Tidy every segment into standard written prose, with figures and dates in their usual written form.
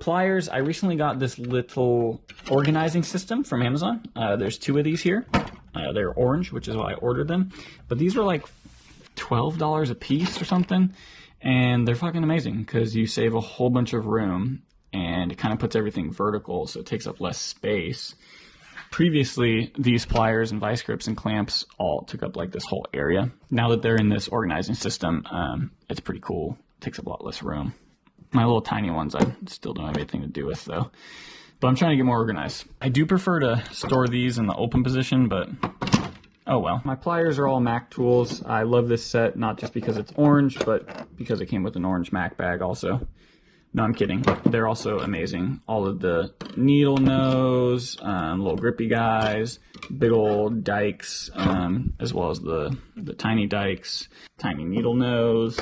pliers, I recently got this little organizing system from Amazon. There's 2 of these here. They're orange, which is why I ordered them. But these were like $12 a piece or something. And they're fucking amazing because you save a whole bunch of room and it kind of puts everything vertical, so it takes up less space. Previously, these pliers and vice grips and clamps all took up like this whole area. Now that they're in this organizing system, it's pretty cool. It takes up a lot less room. My little tiny ones I still don't have anything to do with though. But I'm trying to get more organized. I do prefer to store these in the open position, but oh well. My pliers are all Mac tools. I love this set, not just because it's orange, but because it came with an orange Mac bag also. No, I'm kidding. They're also amazing. All of the needle nose, little grippy guys, big old dikes, as well as the tiny dikes, tiny needle nose,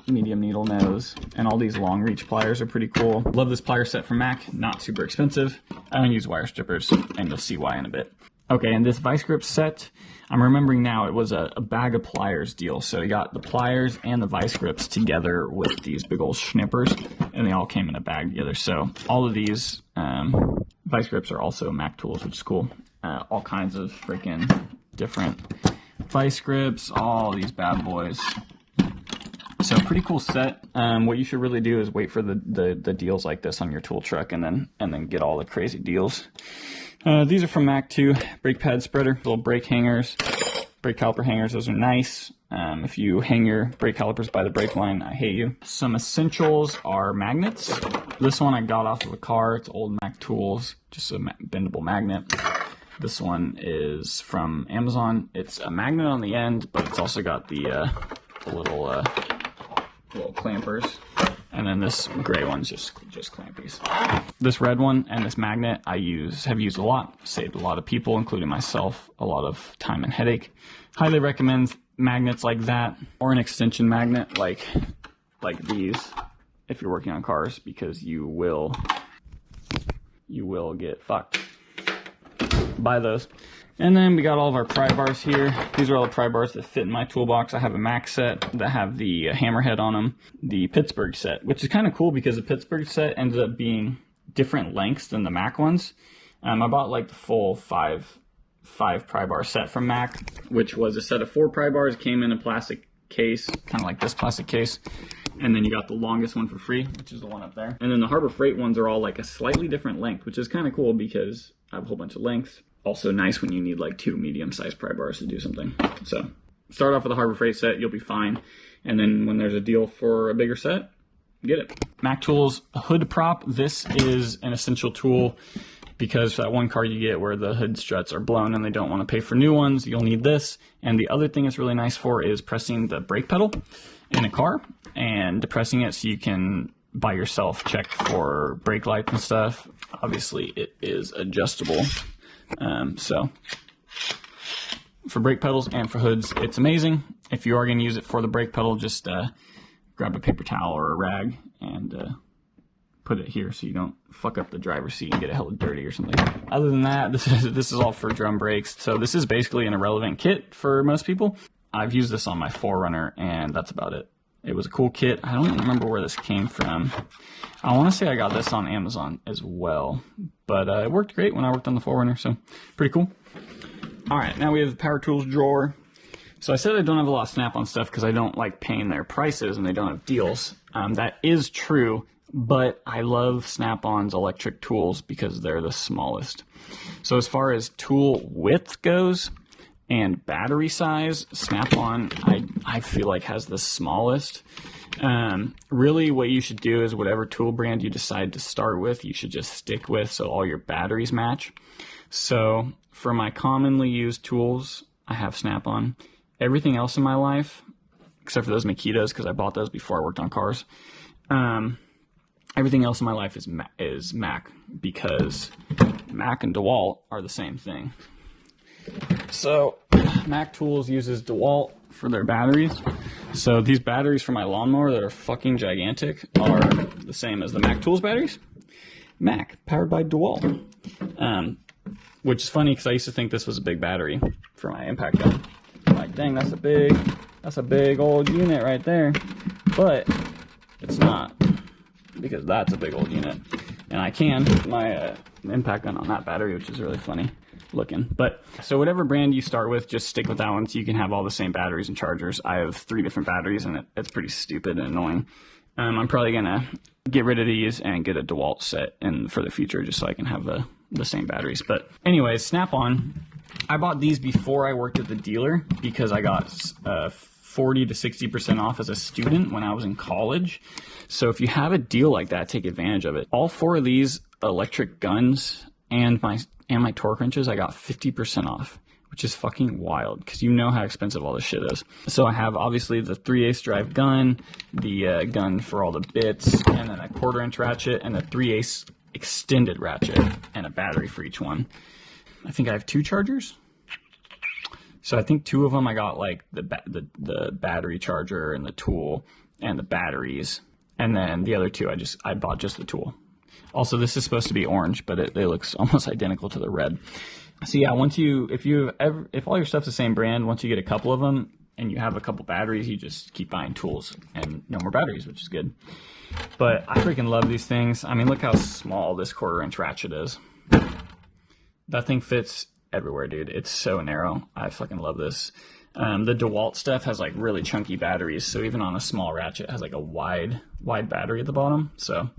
medium needle nose, and all these long reach pliers are pretty cool. Love this plier set from Mac, not super expensive. I don't use wire strippers, and you'll see why in a bit. Okay, and this vice grip set, I'm remembering now, it was a bag of pliers deal. So you got the pliers and the vice grips together with these big old schnippers, and they all came in a bag together. So all of these vice grips are also Mac tools, which is cool. All kinds of freaking different vice grips, all these bad boys. So pretty cool set. What you should really do is wait for the deals like this on your tool truck, and then get all the crazy deals. These are from Mac too. Brake pad spreader, little brake hangers, brake caliper hangers. Those are nice. If you hang your brake calipers by the brake line, I hate you. Some essentials are magnets. This one I got off of a car. It's old Mac tools, just a bendable magnet. This one is from Amazon. It's a magnet on the end, but it's also got the little clampers. And then this gray one's just clampies. This red one and this magnet have used a lot, saved a lot of people, including myself, a lot of time and headache. Highly recommend magnets like that, or an extension magnet like these if you're working on cars, because you will get fucked by those. And then we got all of our pry bars here. These are all the pry bars that fit in my toolbox. I have a Mac set that have the hammerhead on them. The Pittsburgh set, which is kind of cool because the Pittsburgh set ended up being different lengths than the Mac ones. I bought like the full five pry bar set from Mac, which was a set of 4 pry bars. Came in a plastic case, kind of like this plastic case. And then you got the longest one for free, which is the one up there. And then the Harbor Freight ones are all like a slightly different length, which is kind of cool because I have a whole bunch of lengths. Also nice when you need like 2 medium-sized pry bars to do something. So start off with a Harbor Freight set, you'll be fine. And then when there's a deal for a bigger set, get it. Mac Tools hood prop. This is an essential tool because for that one car you get where the hood struts are blown and they don't want to pay for new ones, you'll need this. And the other thing it's really nice for is pressing the brake pedal in a car and depressing it so you can by yourself check for brake lights and stuff. Obviously it is adjustable. So for brake pedals and for hoods, it's amazing. If you are going to use it for the brake pedal, just grab a paper towel or a rag and put it here so you don't fuck up the driver's seat and get it hella dirty or something. Other than that, this is all for drum brakes. So this is basically an irrelevant kit for most people. I've used this on my 4Runner and that's about it. It was a cool kit. I don't remember where this came from. I want to say I got this on Amazon as well, but it worked great when I worked on the 4Runner, so pretty cool. All right, now we have the power tools drawer. So I said I don't have a lot of Snap-on stuff because I don't like paying their prices and they don't have deals. That is true, but I love Snap-on's electric tools because they're the smallest. So as far as tool width goes, and battery size, Snap-on, I feel like has the smallest. Really what you should do is whatever tool brand you decide to start with, you should just stick with so all your batteries match. So for my commonly used tools, I have Snap-on. Everything else in my life, except for those Makitas because I bought those before I worked on cars, everything else in my life is Mac because Mac and DeWalt are the same thing. So Mac Tools uses DeWalt for their batteries. So these batteries for my lawnmower that are fucking gigantic are the same as the Mac Tools batteries. Mac, powered by DeWalt. Which is funny because I used to think this was a big battery for my impact gun. Like, dang, that's a big old unit right there. But it's not, because that's a big old unit. And I can put my impact gun on that battery, which is really funny looking. But so whatever brand you start with, just stick with that one so you can have all the same batteries and chargers. I have 3 different batteries, and it's pretty stupid and annoying. I'm probably gonna get rid of these and get a DeWalt set in for the future, just so I can have the same batteries. But anyways, Snap-on. I bought these before I worked at the dealer because I got 40 to 60% off as a student when I was in college. So if you have a deal like that, take advantage of it. All 4 of these electric guns and my torque wrenches, I got 50% off, which is fucking wild because you know how expensive all this shit is. So I have obviously the 3/8 drive gun, the gun for all the bits, and then a 1/4 inch ratchet and a 3/8 extended ratchet and a battery for each one. I think I have 2 chargers. So I think 2 of them I got like the battery charger and the tool and the batteries, and then the other 2 I bought just the tool. Also, this is supposed to be orange, but it looks almost identical to the red. So yeah, if all your stuff's the same brand, once you get a couple of them and you have a couple batteries, you just keep buying tools and no more batteries, which is good. But I freaking love these things. I mean, look how small this 1/4 inch ratchet is. That thing fits everywhere, dude. It's so narrow. I fucking love this. The DeWalt stuff has like really chunky batteries, so even on a small ratchet, it has like a wide battery at the bottom. So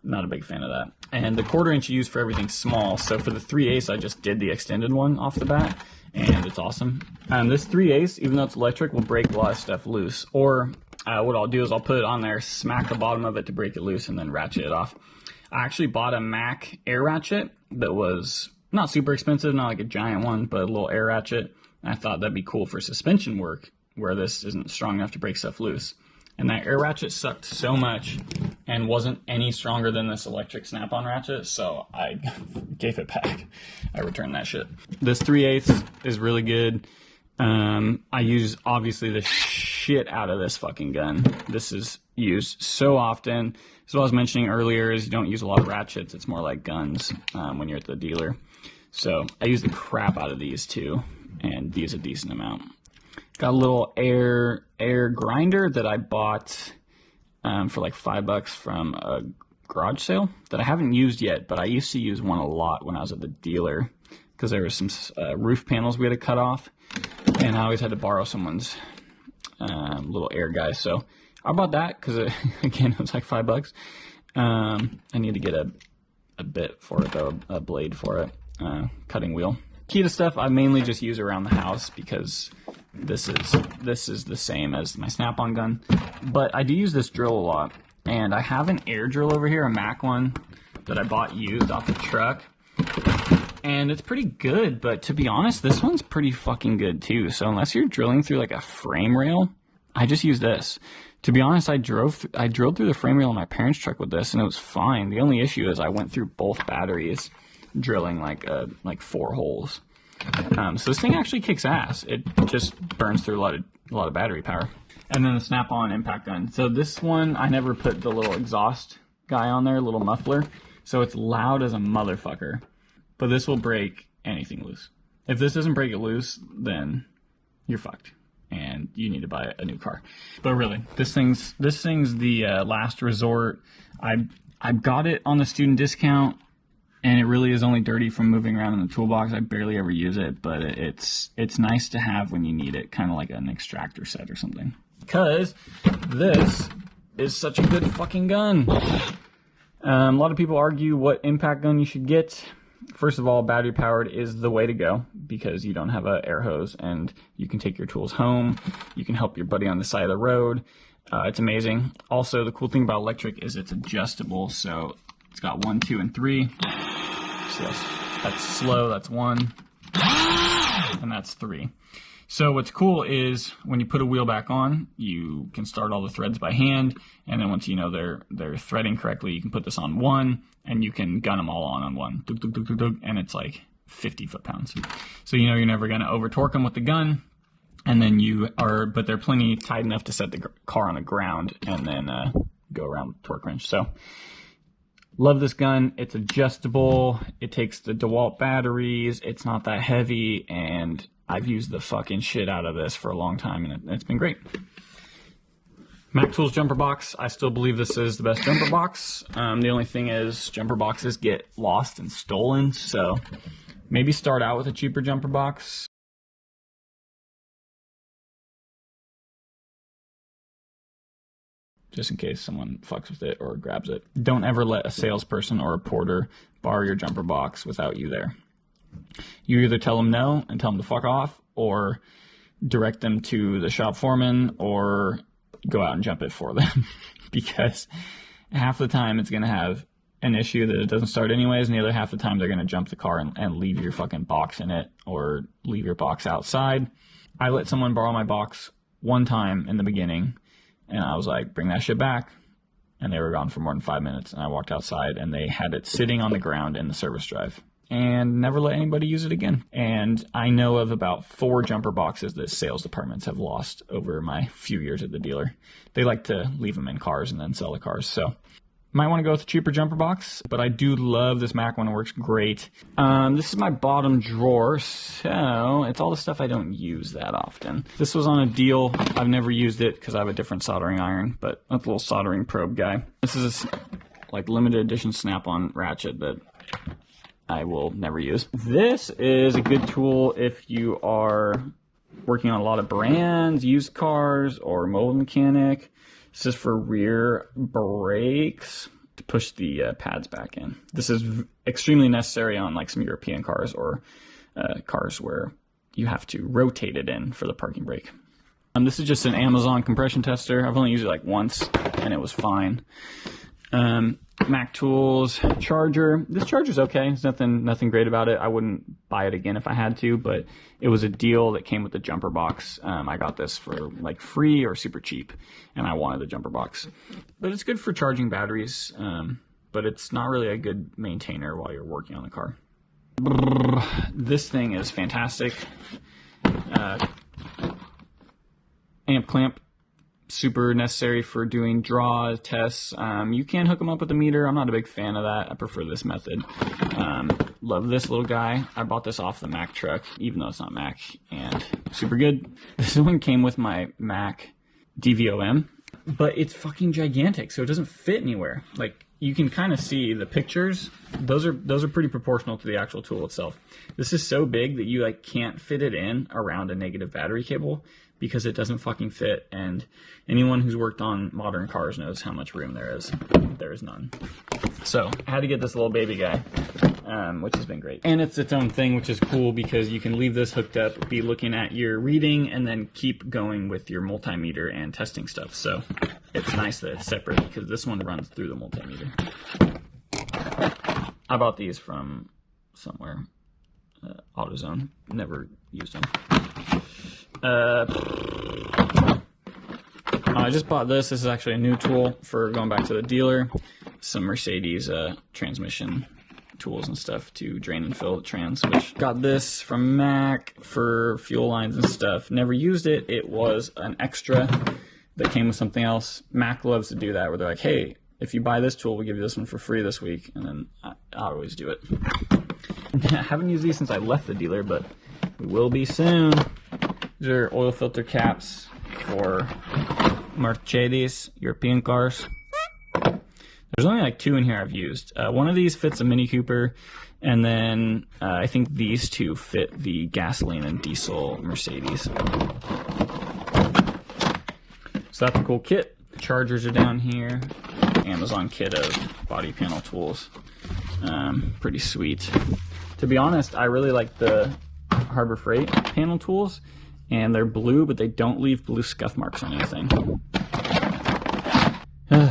not a big fan of that. And the 1/4 inch you use for everything small. So for the 3/8, I just did the extended one off the bat, and it's awesome. This 3/8, even though it's electric, will break a lot of stuff loose. Or what I'll do is I'll put it on there, smack the bottom of it to break it loose, and then ratchet it off. I actually bought a Mac air ratchet that was not super expensive, not like a giant one, but a little air ratchet. And I thought that'd be cool for suspension work, where this isn't strong enough to break stuff loose. And that air ratchet sucked so much and wasn't any stronger than this electric Snap-on ratchet, so I gave it back. I returned that shit. This 3/8 is really good. I use, obviously, the shit out of this fucking gun. This is used so often. As what I was mentioning earlier is you don't use a lot of ratchets. It's more like guns when you're at the dealer. So I use the crap out of these too, and these a decent amount. Got a little air grinder that I bought for like $5 from a garage sale that I haven't used yet, but I used to use one a lot when I was at the dealer because there was some roof panels we had to cut off, and I always had to borrow someone's little air guy. So I bought that because again, it was like $5. I need to get a bit for it though, a blade for it, cutting wheel. Key to stuff I mainly just use around the house because this is the same as my Snap-on gun, but I do use this drill a lot, and I have an air drill over here, a Mac one that I bought used off the truck, and it's pretty good, but to be honest, this one's pretty fucking good too. So unless you're drilling through like a frame rail, I just use this. To be honest, I drilled through the frame rail in my parents' truck with this, and it was fine. The only issue is I went through both batteries drilling like 4 holes. So this thing actually kicks ass. It just burns through a lot of battery power. And then the Snap-on impact gun. So this one, I never put the little exhaust guy on there, little muffler. So it's loud as a motherfucker. But this will break anything loose. If this doesn't break it loose, then you're fucked, and you need to buy a new car. But really, this thing's the last resort. I got it on the student discount, and it really is only dirty from moving around in the toolbox. I barely ever use it, but it's nice to have when you need it, kind of like an extractor set or something. Because this is such a good fucking gun. A lot of people argue what impact gun you should get. First of all, battery powered is the way to go because you don't have an air hose and you can take your tools home. You can help your buddy on the side of the road. It's amazing. Also, the cool thing about electric is it's adjustable, so it's got 1, 2, and 3. So that's slow, that's 1, and that's 3. So what's cool is when you put a wheel back on, you can start all the threads by hand, and then once you know they're threading correctly, you can put this on 1, and you can gun them all on 1. Dug, dug, dug, dug, dug, and it's like 50 foot-pounds. So you know you're never going to over-torque them with the gun, and then but they're plenty tight enough to set the car on the ground and then go around with the torque wrench. So love this gun. It's adjustable. It takes the DeWalt batteries. It's not that heavy, and I've used the fucking shit out of this for a long time, and it's been great. Mac Tools jumper box. I still believe this is the best jumper box. The only thing is jumper boxes get lost and stolen, so maybe start out with a cheaper jumper box. Just in case someone fucks with it or grabs it. Don't ever let a salesperson or a porter borrow your jumper box without you there. You either tell them no and tell them to fuck off, or direct them to the shop foreman, or go out and jump it for them. Because half the time it's going to have an issue that it doesn't start anyways, and the other half the time they're going to jump the car and leave your fucking box in it, or leave your box outside. I let someone borrow my box one time in the beginning, and I was like, bring that shit back. And they were gone for more than 5 minutes, and I walked outside and they had it sitting on the ground in the service drive. And never let anybody use it again. And I know of about 4 jumper boxes that sales departments have lost over my few years at the dealer. They like to leave them in cars and then sell the cars. So might want to go with a cheaper jumper box, but I do love this Mac one. It works great. This is my bottom drawer, so it's all the stuff I don't use that often. This was on a deal. I've never used it because I have a different soldering iron, but that's a little soldering probe guy. This is like limited edition snap-on ratchet that I will never use. This is a good tool if you are working on a lot of brands, used cars, or mobile mechanic. This is for rear brakes to push the pads back in. This is extremely necessary on like some European cars, or cars where you have to rotate it in for the parking brake. This is just an Amazon compression tester. I've only used it like once and it was fine. Mac Tools charger. This charger's okay. There's nothing great about it. I wouldn't buy it again if I had to, but it was a deal that came with the jumper box. I got this for like free or super cheap, and I wanted the jumper box. But it's good for charging batteries, but it's not really a good maintainer while you're working on the car. This thing is fantastic. Amp clamp. Super necessary for doing draw tests. You can hook them up with a meter. I'm not a big fan of that. I prefer this method. Love this little guy. I bought this off the Mac truck, even though it's not Mac, and super good. This one came with my Mac DVOM, but it's fucking gigantic, so it doesn't fit anywhere. Like, you can kind of see the pictures. Those are pretty proportional to the actual tool itself. This is so big that you like can't fit it in around a negative battery cable, because it doesn't fucking fit, and anyone who's worked on modern cars knows how much room there is. There is none. So I had to get this little baby guy, which has been great. And it's its own thing, which is cool, because you can leave this hooked up, be looking at your reading, and then keep going with your multimeter and testing stuff. So it's nice that it's separate, because this one runs through the multimeter. I bought these from somewhere, AutoZone. Never used them. I just bought this. This is actually a new tool for going back to the dealer. Some Mercedes transmission tools and stuff to drain and fill the trans. Which got this from Mac for fuel lines and stuff. Never used it. It was an extra that came with something else. Mac loves to do that, where they're like, hey, if you buy this tool, we'll give you this one for free this week. And then I always do it. I haven't used these since I left the dealer, but we will be soon. These are oil filter caps for Mercedes, European cars. There's only like 2 in here I've used. One of these fits a Mini Cooper, and then I think these 2 fit the gasoline and diesel Mercedes. So that's a cool kit. Chargers are down here. Amazon kit of body panel tools. Pretty sweet. To be honest, I really like the Harbor Freight panel tools. And they're blue, but they don't leave blue scuff marks on anything.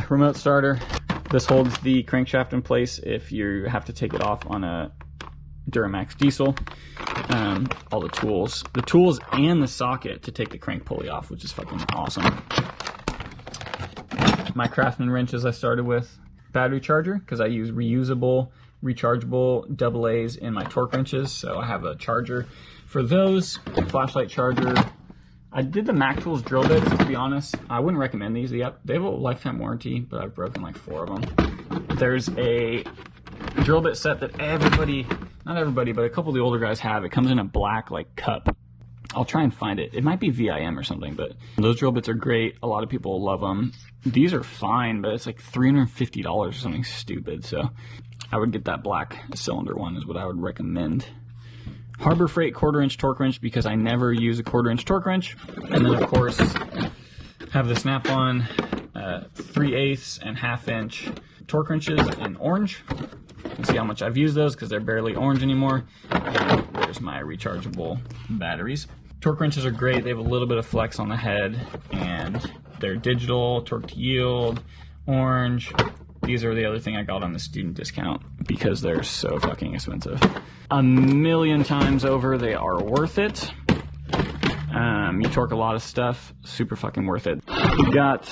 Remote starter. This holds the crankshaft in place if you have to take it off on a Duramax diesel. All the tools. The tools and the socket to take the crank pulley off, which is fucking awesome. My Craftsman wrenches I started with. Battery charger, because I use reusable, rechargeable AA's in my torque wrenches, so I have a charger for those. Flashlight charger. I did the Mac Tools drill bits, to be honest. I wouldn't recommend these. They have a lifetime warranty, but I've broken like 4 of them. There's a drill bit set that everybody, not everybody, but a couple of the older guys have. It comes in a black like cup. I'll try and find it. It might be VIM or something, but those drill bits are great. A lot of people love them. These are fine, but it's like $350 or something stupid. So I would get that black cylinder one is what I would recommend. Harbor Freight 1/4-inch torque wrench because I never use a 1/4-inch torque wrench. And then of course have the Snap-on 3/8 and 1/2-inch torque wrenches in orange. You can see how much I've used those because they're barely orange anymore. And there's my rechargeable batteries. Torque wrenches are great. They have a little bit of flex on the head and they're digital, torque to yield, orange. These are the other thing I got on the student discount because they're so fucking expensive. A million times over, they are worth it. You torque a lot of stuff, super fucking worth it. We got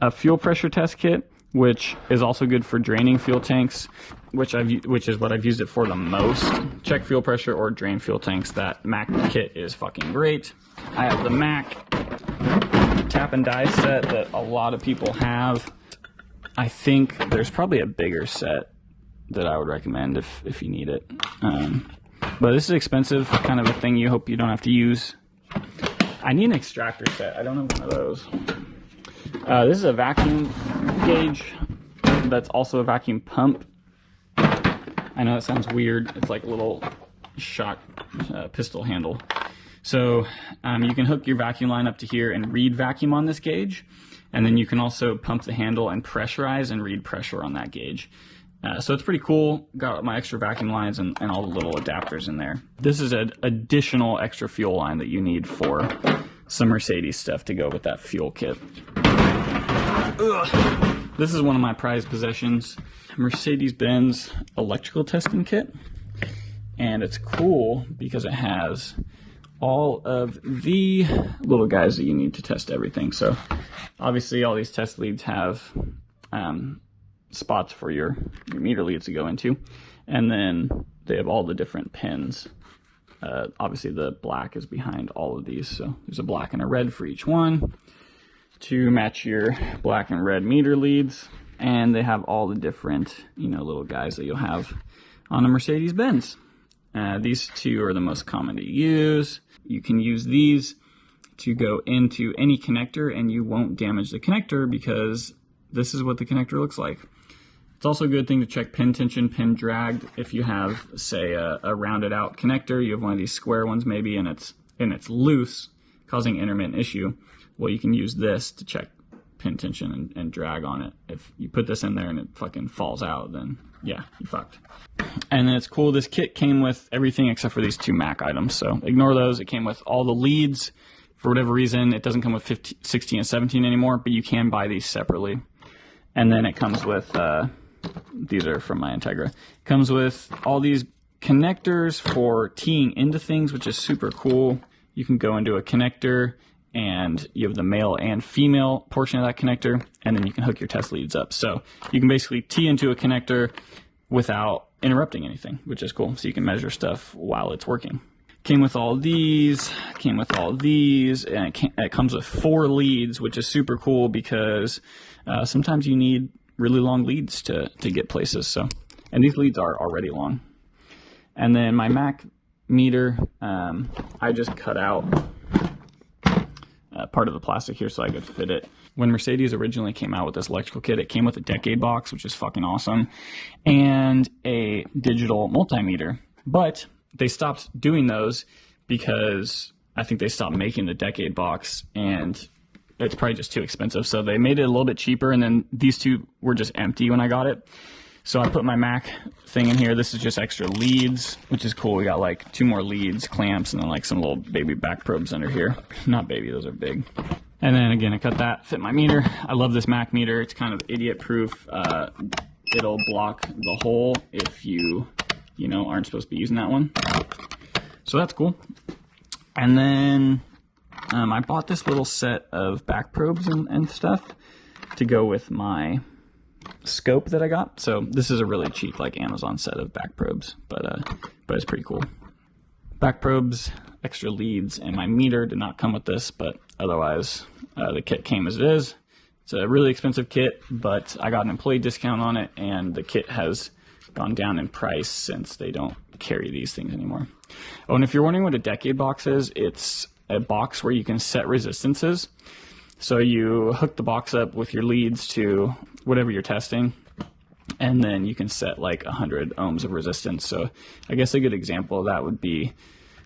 a fuel pressure test kit, which is also good for draining fuel tanks, which is what I've used it for the most. Check fuel pressure or drain fuel tanks. That Mac kit is fucking great. I have the Mac tap and die set that a lot of people have. I think there's probably a bigger set that I would recommend if you need it. But this is expensive, kind of a thing you hope you don't have to use. I need an extractor set. I don't have one of those. This is a vacuum gauge that's also a vacuum pump. I know that sounds weird. It's like a little shot pistol handle. So you can hook your vacuum line up to here and read vacuum on this gauge. And then you can also pump the handle and pressurize and read pressure on that gauge. So it's pretty cool. Got my extra vacuum lines and all the little adapters in there. This is an additional extra fuel line that you need for some Mercedes stuff to go with that fuel kit. Ugh. This is one of my prized possessions, Mercedes-Benz electrical testing kit. And it's cool because it has all of the little guys that you need to test everything. So obviously all these test leads have spots for your meter leads to go into. And then they have all the different pins. Obviously the black is behind all of these. So there's a black and a red for each one to match your black and red meter leads. And they have all the different, little guys that you'll have on a Mercedes-Benz. These two are the most common to use. You can use these to go into any connector and you won't damage the connector because this is what the connector looks like. It's also a good thing to check pin tension, pin drag. If you have, say, a rounded out connector, you have one of these square ones maybe, and it's loose, causing intermittent issue. Well, you can use this to check pin tension and drag on it. If you put this in there and it fucking falls out, then yeah, you fucked. And then it's cool, this kit came with everything except for these two Mac items, so ignore those. It came with all the leads. For whatever reason, it doesn't come with 15, 16 and 17 anymore, but you can buy these separately. And then it comes with, these are from my Integra. It comes with all these connectors for teeing into things, which is super cool. You can go into a connector and you have the male and female portion of that connector, and then you can hook your test leads up. So you can basically tee into a connector without interrupting anything, which is cool. So you can measure stuff while it's working. Came with all these, and it comes with 4 leads, which is super cool because sometimes you need really long leads to get places. So, and these leads are already long. And then my Mac meter, I just cut out part of the plastic here so I could fit it. When Mercedes originally came out with this electrical kit, it came with a decade box, which is fucking awesome, and a digital multimeter. But they stopped doing those because I think they stopped making the decade box and it's probably just too expensive. So they made it a little bit cheaper, and then these two were just empty when I got it. So I put my Mac thing in here. This is just extra leads, which is cool. We got like 2 more leads, clamps, and then like some little baby back probes under here. Not baby, those are big. And then again, I cut that, fit my meter. I love this Mac meter. It's kind of idiot proof. It'll block the hole if you aren't supposed to be using that one. So that's cool. And then I bought this little set of back probes and stuff to go with my scope that I got. So this is a really cheap like Amazon set of back probes, but it's pretty cool. Back probes, extra leads, and my meter did not come with this, but otherwise the kit came as it is. It's a really expensive kit, but I got an employee discount on it, and the kit has gone down in price since they don't carry these things anymore. Oh, and if you're wondering what a decade box is, it's a box where you can set resistances. So you hook the box up with your leads to whatever you're testing, and then you can set like 100 ohms of resistance. So I guess a good example of that would be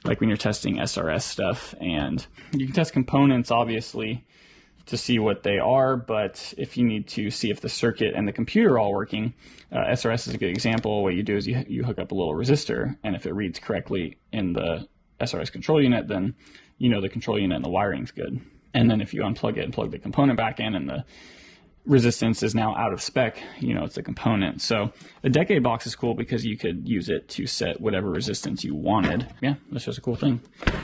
like when you're testing SRS stuff, and you can test components obviously to see what they are, but if you need to see if the circuit and the computer are all working, SRS is a good example. What you do is you hook up a little resistor, and if it reads correctly in the SRS control unit, then you know the control unit and the wiring's good. And then if you unplug it and plug the component back in and the resistance is now out of spec, you know it's the component. So the decade box is cool because you could use it to set whatever resistance you wanted. Yeah, that's just a cool thing.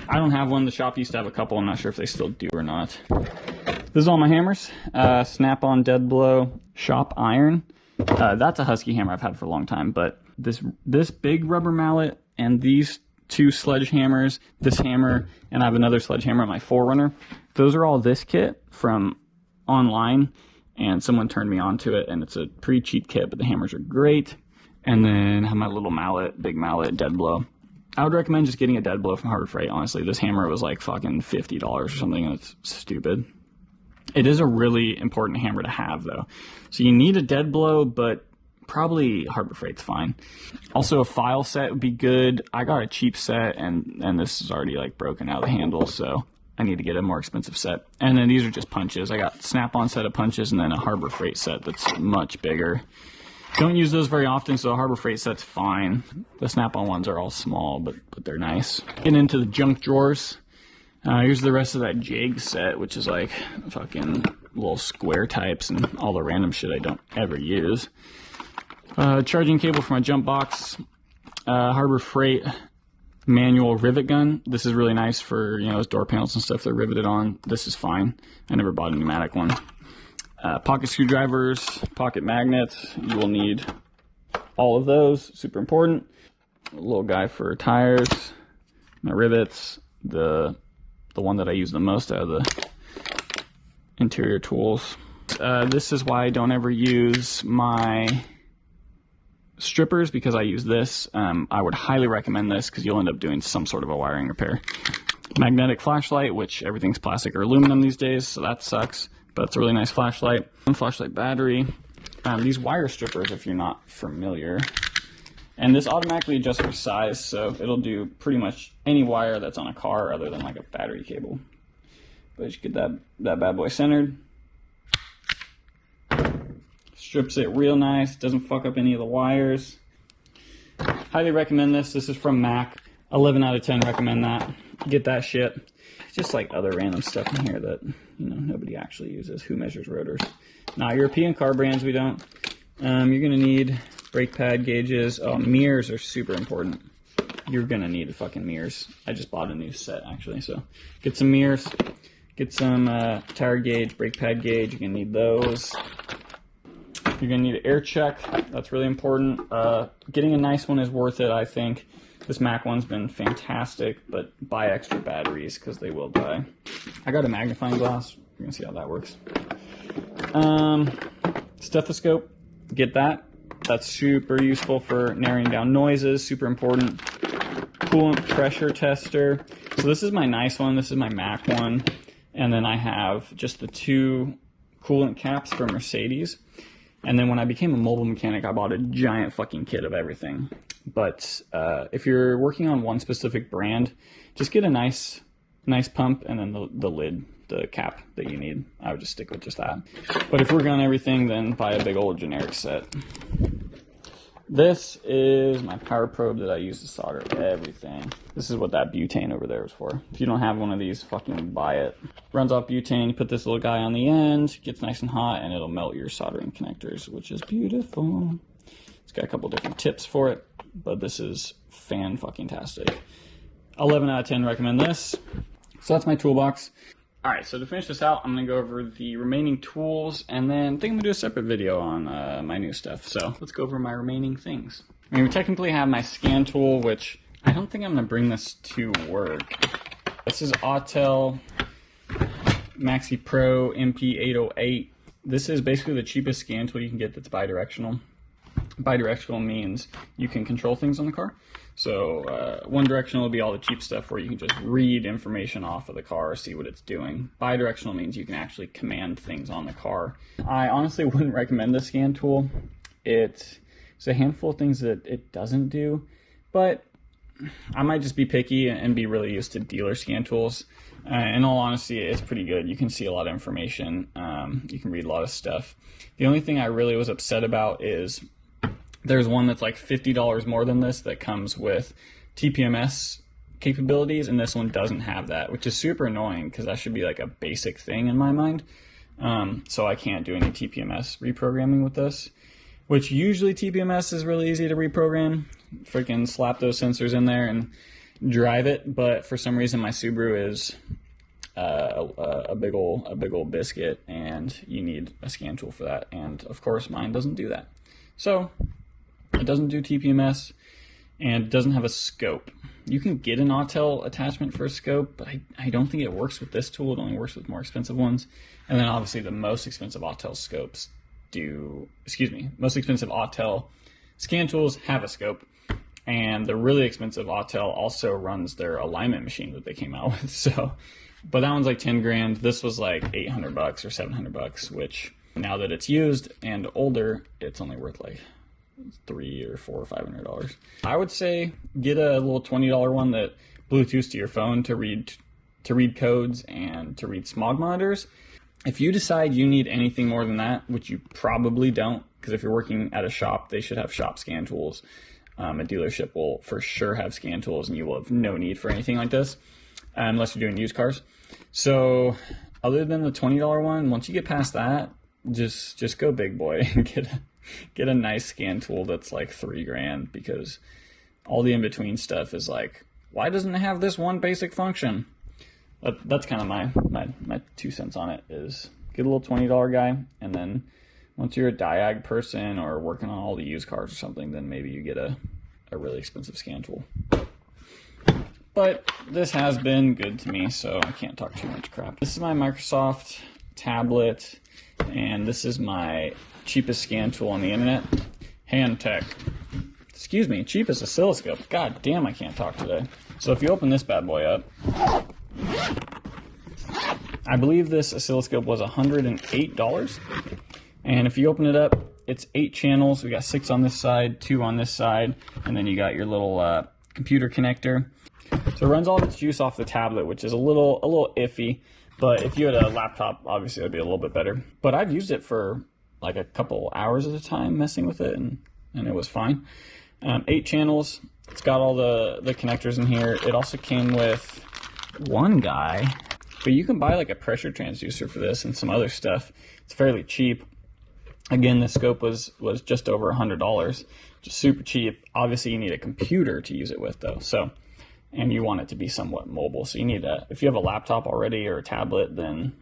I don't have one. The shop used to have a couple. I'm not sure if they still do or not. This is all my hammers. Snap-on dead blow shop iron. That's a Husky hammer I've had for a long time, but this big rubber mallet and these two sledgehammers, this hammer, and I have another sledgehammer on my Forerunner. Those are all this kit from online, and someone turned me on to it, and it's a pretty cheap kit, but the hammers are great. And then I have my little mallet, big mallet, dead blow. I would recommend just getting a dead blow from Harbor Freight, honestly. This hammer was like fucking $50 or something, and it's stupid. It is a really important hammer to have, though. So you need a dead blow, but probably Harbor Freight's fine. Also, a file set would be good. I got a cheap set, and this is already like broken out of the handle, so I need to get a more expensive set. And then these are just punches. I got Snap-on set of punches and then a Harbor Freight set that's much bigger. Don't use those very often, so a Harbor Freight set's fine. The Snap-on ones are all small, but they're nice. Getting into the junk drawers. Here's the rest of that jig set, which is like fucking little square types and all the random shit I don't ever use. Charging cable for my jump box. Harbor Freight manual rivet gun. This is really nice for, you know, those door panels and stuff they're riveted on. This is fine. I never bought a pneumatic one. Pocket screwdrivers, pocket magnets. You will need all of those. Super important. A little guy for tires. My rivets. The one that I use the most out of the interior tools. This is why I don't ever use my strippers, because I use this. I would highly recommend this because you'll end up doing some sort of a wiring repair. Magnetic flashlight, which everything's plastic or aluminum these days, so that sucks, but it's a really nice flashlight. One flashlight battery. These wire strippers, if you're not familiar, and this automatically adjusts for size, so it'll do pretty much any wire that's on a car other than like a battery cable. But you get that bad boy centered. Strips it real nice, doesn't fuck up any of the wires. Highly recommend this. This is from Mac. 11 out of 10 recommend that. Get that shit. Just like other random stuff in here that, you know, nobody actually uses. Who measures rotors? Now, European car brands, we don't. You're gonna need brake pad gauges. Oh, mirrors are super important. You're gonna need fucking mirrors. I just bought a new set actually, so get some mirrors. Get some tire gauge, brake pad gauge. You're gonna need those. You're gonna need an air check. That's really important. Getting a nice one is worth it, I think. This Mac one's been fantastic, but buy extra batteries because they will die. I got a magnifying glass. You're gonna see how that works. Stethoscope. Get that. That's super useful for narrowing down noises. Super important. Coolant pressure tester. So this is my nice one. This is my Mac one. And then I have just the two coolant caps for Mercedes. And then when I became a mobile mechanic, I bought a giant fucking kit of everything. But if you're working on one specific brand, just get a nice pump and then the lid, the cap that you need. I would just stick with just that. But if we're working on everything, then buy a big old generic set. This is my power probe that I use to solder everything. This is what that butane over there was for. If you don't have one of these, fucking buy it. Runs off butane, you put this little guy on the end, gets nice and hot, and it'll melt your soldering connectors, which is beautiful. It's got a couple different tips for it, but this is fan-fucking-tastic. 11 out of 10 recommend this. So that's my toolbox. All right, so to finish this out, I'm gonna go over the remaining tools, and then I think I'm gonna do a separate video on my new stuff. So let's go over my remaining things. I mean, we technically have my scan tool, which I don't think I'm gonna bring this to work. This is Autel Maxi Pro MP808. This is basically the cheapest scan tool you can get that's bidirectional. Bidirectional means you can control things on the car. So one directional will be all the cheap stuff where you can just read information off of the car, see what it's doing. Bidirectional means you can actually command things on the car. I honestly wouldn't recommend the scan tool. It's a handful of things that it doesn't do, but I might just be picky and be really used to dealer scan tools. In all honesty, it's pretty good. You can see a lot of information. You can read a lot of stuff. The only thing I really was upset about is there's one that's like $50 more than this that comes with TPMS capabilities, and this one doesn't have that, which is super annoying because that should be like a basic thing in my mind. So I can't do any TPMS reprogramming with this, which usually TPMS is really easy to reprogram. Freaking slap those sensors in there and drive it, but for some reason my Subaru is a big old biscuit, and you need a scan tool for that, and of course mine doesn't do that. So it doesn't do TPMS, and it doesn't have a scope. You can get an Autel attachment for a scope, but I don't think it works with this tool. It only works with more expensive ones. And then obviously the most expensive Autel scopes most expensive Autel scan tools have a scope, and the really expensive Autel also runs their alignment machine that they came out with. So, but that one's like 10 grand. This was like $800 or $700, which now that it's used and older, it's only worth like $300 or $400 or $500. I would say get a little $20 one that Bluetooths to your phone to read codes and to read smog monitors. If you decide you need anything more than that, which you probably don't, because if you're working at a shop, they should have shop scan tools. A dealership will for sure have scan tools, and you will have no need for anything like this unless you're doing used cars. So other than the $20 one, once you get past that, just go big boy and get a nice scan tool that's like $3 grand, because all the in-between stuff is like, why doesn't it have this one basic function? That's kind of my 2 cents on it, is get a little $20 guy, and then once you're a diag person or working on all the used cars or something, then maybe you get a really expensive scan tool. But this has been good to me, so I can't talk too much crap. This is my Microsoft tablet, and this is my cheapest scan tool on the internet, Handtech. Excuse me, cheapest oscilloscope. God damn, I can't talk today. So if you open this bad boy up, I believe this oscilloscope was $108. And if you open it up, it's 8 channels. We got 6 on this side, 2 on this side, and then you got your little computer connector. So it runs all of its juice off the tablet, which is a little iffy. But if you had a laptop, obviously it would be a little bit better. But I've used it for like a couple hours at a time messing with it, and it was fine. 8 channels. It's got all the connectors in here. It also came with one guy, but you can buy like a pressure transducer for this and some other stuff. It's fairly cheap. Again, the scope was just over $100, just super cheap. Obviously, you need a computer to use it with, though. So, and you want it to be somewhat mobile. So you need if you have a laptop already or a tablet, then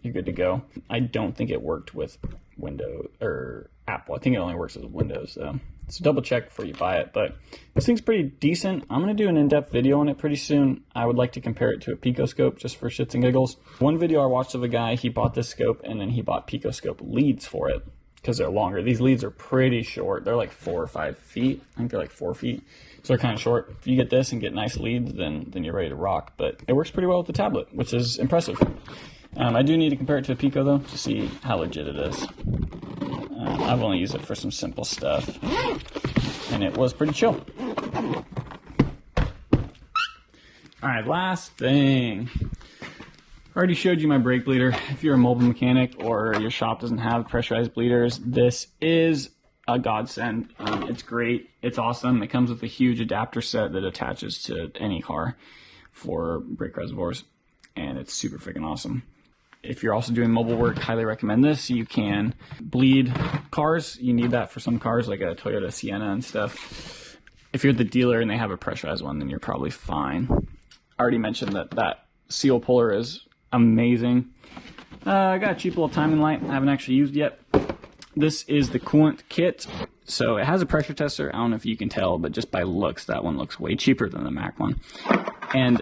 you're good to go. I don't think it worked with Windows or Apple. I think it only works with Windows, though. So double check before you buy it. But this thing's pretty decent. I'm going to do an in-depth video on it pretty soon. I would like to compare it to a picoscope just for shits and giggles. One video I watched of a guy, he bought this scope and then he bought picoscope leads for it because they're longer. These leads are pretty short. They're like 4 or 5 feet. I think they're like 4 feet. So they're kind of short. If you get this and get nice leads, then you're ready to rock. But it works pretty well with the tablet, which is impressive. I do need to compare it to a Pico, though, to see how legit it is. I've only used it for some simple stuff, and it was pretty chill. Alright, last thing. I already showed you my brake bleeder. If you're a mobile mechanic or your shop doesn't have pressurized bleeders, this is a godsend. It's great. It's awesome. It comes with a huge adapter set that attaches to any car for brake reservoirs, and it's super freaking awesome. If you're also doing mobile work, highly recommend this. You can bleed cars. You need that for some cars like a Toyota Sienna and stuff. If you're the dealer and they have a pressurized one, then you're probably fine. I already mentioned that seal puller is amazing. I got a cheap little timing light I haven't actually used yet. This is the coolant kit. So it has a pressure tester. I don't know if you can tell, but just by looks, that one looks way cheaper than the Mac one. And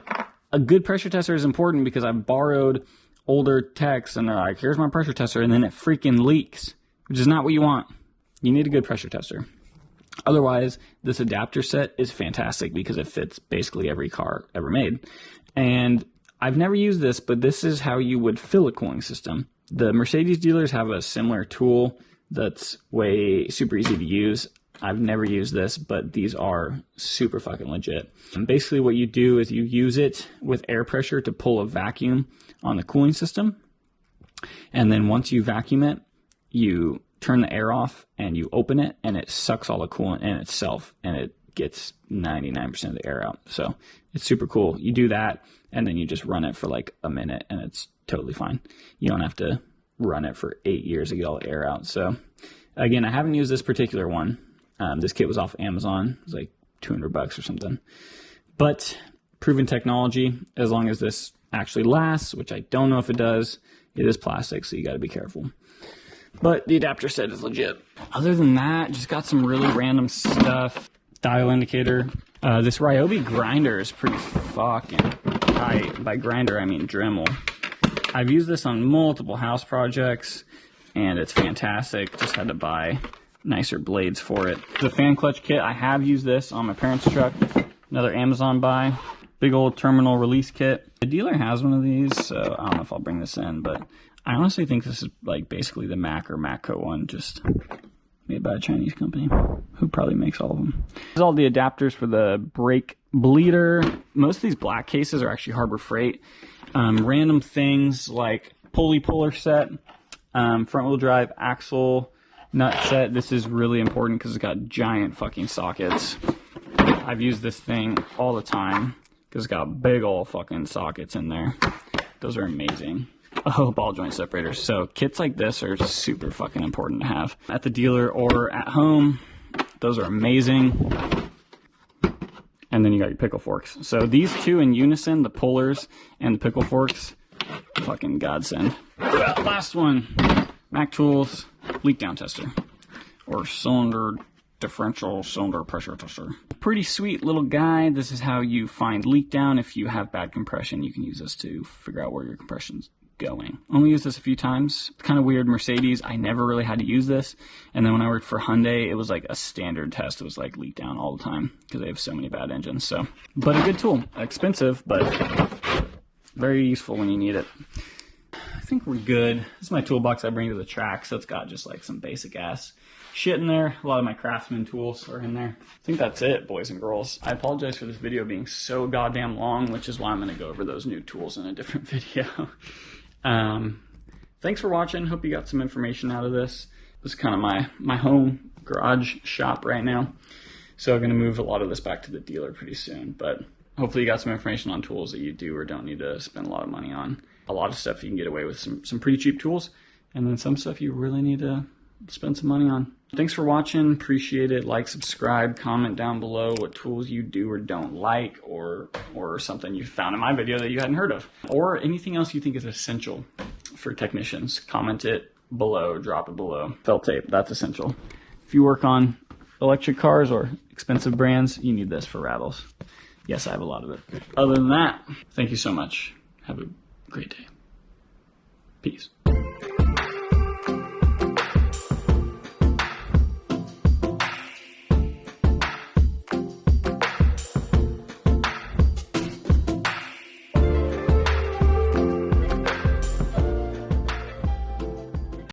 a good pressure tester is important because I borrowed older techs and they're like, here's my pressure tester, and then it freaking leaks, which is not what you want. you need a good pressure tester. Otherwise, this adapter set is fantastic because it fits basically every car ever made. And I've never used this, but this is how you would fill a cooling system. The Mercedes dealers have a similar tool that's super easy to use. I've never used this, but these are super fucking legit. And basically what you do is you use it with air pressure to pull a vacuum on the cooling system. And then once you vacuum it, you turn the air off and you open it, and it sucks all the coolant in itself, and it gets 99% of the air out. So it's super cool. You do that, and then you just run it for like a minute, and it's totally fine. You don't have to run it for 8 years to get all the air out. So again, I haven't used this particular one. This kit was off Amazon. It was like $200 or something. But proven technology, as long as this actually lasts, which I don't know if it does. It is plastic, so you got to be careful. But the adapter set is legit. Other than that, just got some really random stuff. Dial indicator. This Ryobi grinder is pretty fucking tight. By grinder, I mean Dremel. I've used this on multiple house projects, and it's fantastic. Just had to buy nicer blades for it. The fan clutch kit, I have used this on my parents' truck. Another Amazon buy. Big old terminal release kit. The dealer has one of these, so I don't know if I'll bring this in, but I honestly think this is like basically the Mac or Matco one, just made by a Chinese company who probably makes all of them. This is all the adapters for the brake bleeder. Most of these black cases are actually Harbor Freight. Random things like pulley puller set, front wheel drive axle nut set. This is really important because it's got giant fucking sockets. I've used this thing all the time because it's got big old fucking sockets in there. Those are amazing. Oh, ball joint separators. So kits like this are super fucking important to have at the dealer or at home. Those are amazing. And then you got your pickle forks. So these two in unison, the pullers and the pickle forks, fucking godsend. Last one, Mac Tools leak down tester or cylinder differential cylinder pressure tester. Pretty sweet little guy. This is how you find leak down. If you have bad compression, you can use this to figure out where your compression's going. Only used this a few times. It's kind of weird. Mercedes, I never really had to use this. And then when I worked for Hyundai, it was like a standard test. It was like leak down all the time because they have so many bad engines. So, but a good tool. Expensive, but very useful when you need it. I think we're good. This is my toolbox I bring to the track. So it's got just like some basic ass shit in there. A lot of my Craftsman tools are in there. I think that's it, boys and girls. I apologize for this video being so goddamn long, which is why I'm going to go over those new tools in a different video. Thanks for watching. Hope you got some information out of this. This is kind of my home garage shop right now. So I'm going to move a lot of this back to the dealer pretty soon. But hopefully you got some information on tools that you do or don't need to spend a lot of money on. A lot of stuff you can get away with some pretty cheap tools. And then some stuff you really need to spend some money on. Thanks for watching. Appreciate it. Like, subscribe, comment down below what tools you do or don't like, or something you found in my video that you hadn't heard of, or anything else you think is essential for technicians. Comment it below, drop it below. Felt tape, that's essential. If you work on electric cars or expensive brands, you need this for rattles. Yes, I have a lot of it. Other than that, thank you so much. Have a great day. Peace.